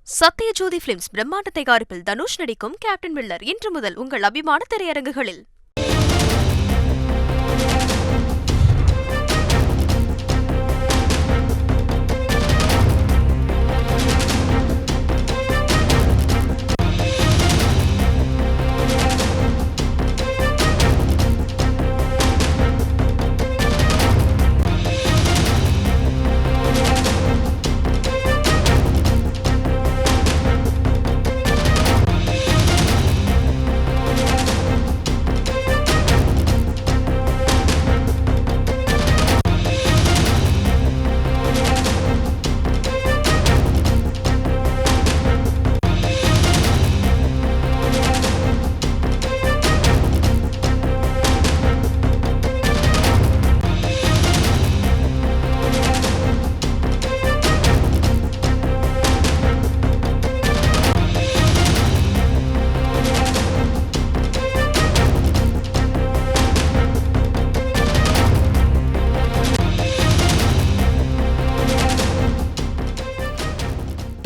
Sathyajothi films பிரம்மாண்ட தயாரிப்பில் தனுஷ் நடிக்கும் கேப்டன் மில்லர் இன்று முதல் உங்கள் அபிமான திரையரங்குகளில்.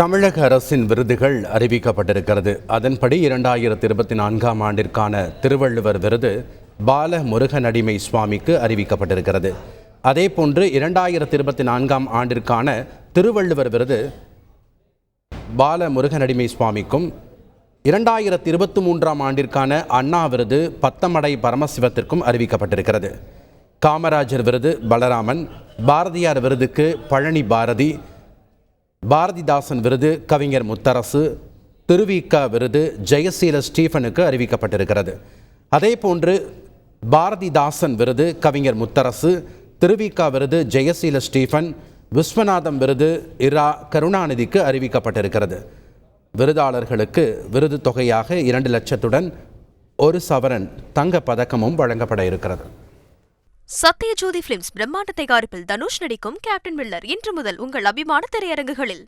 தமிழக அரசின் விருதுகள் அறிவிக்கப்பட்டிருக்கிறது. அதன்படி 2024 ஆண்டிற்கான திருவள்ளுவர் விருது பால முருகனடிமை சுவாமிக்கு அறிவிக்கப்பட்டிருக்கிறது. அதேபோன்று 2024 ஆண்டிற்கான திருவள்ளுவர் விருது பால முருகனடிமை சுவாமிக்கும் 2023 ஆண்டிற்கான அண்ணா விருது பத்தமடை பரமசிவத்திற்கும் அறிவிக்கப்பட்டிருக்கிறது. காமராஜர் விருது பலராமன், பாரதியார் விருதுக்கு பழனி பாரதி, பாரதிதாசன் விருது கவிஞர் முத்தரசு, திருவிக விருது ஜெயசீல ஸ்டீஃபனுக்கு அறிவிக்கப்பட்டிருக்கிறது. அதேபோன்று பாரதிதாசன் விருது கவிஞர் முத்தரசு, திருவிக விருது ஜெயசீல ஸ்டீஃபன், விஸ்வநாதம் விருது இரா கருணாநிதிக்கு அறிவிக்கப்பட்டிருக்கிறது. விருதாளர்களுக்கு விருது தொகையாக 2 லட்சத்துடன் 1 சவரன் தங்க பதக்கமும் வழங்கப்பட இருக்கிறது. சத்யஜோதி பிலிம்ஸ் பிரம்மாண்ட தயாரிப்பில் தனுஷ் நடிக்கும் கேப்டன் மில்லர் இன்று முதல் உங்கள் அபிமான திரையரங்குகளில்.